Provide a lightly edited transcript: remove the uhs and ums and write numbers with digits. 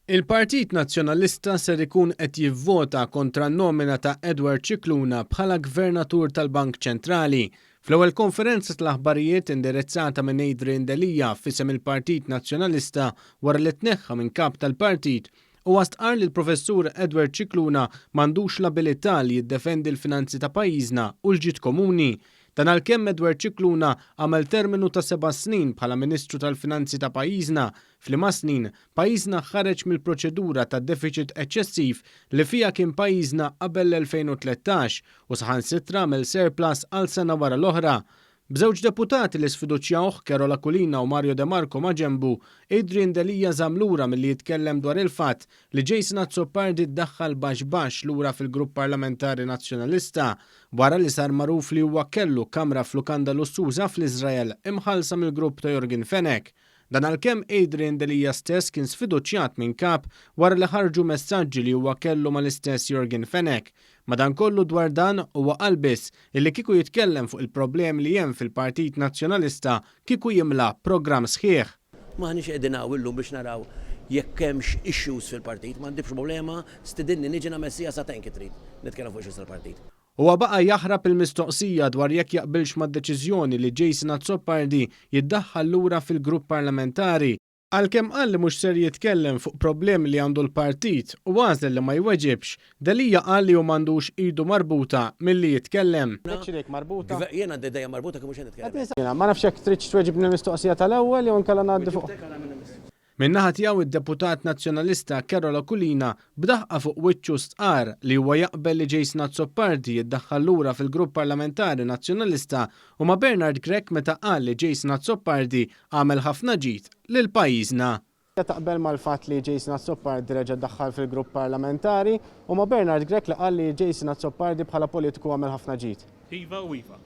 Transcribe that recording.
Il-Partit Nazzjonalista ser ikun qed jivvota kontra n-nomina ta' Edward Cicluna bħala Gvernatur tal-Bank Ċentrali. Fl-ewwel konferenza tal-aħbarijiet indirizzata minn Adrian Delija f'isem il-Partit Nazzjonalista wara li tneħħa minn kap tal-partit u stqarr li l-Professur Edward Cicluna m'għandux l-abilità li jiddefendi l-finanzi ta' pajjiżna u l-ġid komuni. Dan għalkemm Edward Cicluna għamel terminu ta' 7 snin bħala Ministru tal-Finanzi ta' pajjiżna, fl-5 snin pajjiżna ħareġ mill-proċedura ta' deficit eċċessiv li fija kien pajjiżna qabel l-2013 u saħansitra għamel surplus għal sena wara l-oħra. B'żewġ deputati li sfiduċjawh Carola Kulina u Mario De Marco ma' ġenbu, Adrian Delija żamm lura milli jitkellem dwar il-fatt li Jason Azzopardi ddaħħal baxx lura fil-Grupp Parlamentari Nazzjonalista wara li sar magħruf li huwa kellu kamra f'lukanda lussuża fl-Iżrael imħallsa mill-grupp ta' Jorgen Fenech. Dan għalkemm Adrian Delija stess kien sfiduċjat minn kap wara li ħarġu messaġġi li huwa kellu mal-istess Jorgen Fenech. Madankollu dwar dan huwa qal biss illi kieku jitkellem fuq il-problemi li hemm fil-Partit Nazzjonalista kieku jimla programm sħiħ. Maħniex qegħdin illum biex naraw jekk hemmx issues fil-partit, m'għandix problema, stidinni niġi nagħmel siesa tajn trid nitkellem fuq issues tal-partit. Huwa baqa' jaħrab il-mistoqsija dwar jekk jaqbilx mad-deċiżjoni li Jason Azzopardi jiddaħħal lura fil-grupp parlamentari. Għalkemm qal li mhux ser jitkellem fuq problemi li għandu l-partit u għażel li ma jweġibx, Delija qal li hu m'għandux idu marbuta milli jitkellem. marbuta. Jien għandi dejja marbuta kemm mhux qed nitkellem. Ma nafx jekk tridx tweġibni mistoqsija tal-ewwel jew inkella ngħaddi fuq. Min-naħa tiegħu id-deputat nazzjonalista Carola Kulina b'daħqa fuq wiċċu stqar li huwa jaqbel li Jason Azzopardi jiddaħħal lura fil-Grupp Parlamentari Nazzjonalista u ma' Bernard Grech meta qal li Jason Azzopardi għamel ħafna ġid lil pajjiżna. Taqbel mal-fatt li Jason Azzopardi reġa' ddaħħal fil-Grupp Parlamentari u ma' Bernard Grech li qal li Jason Azzopardi bħala politiku għamel ħafna ġid. Iva u iva.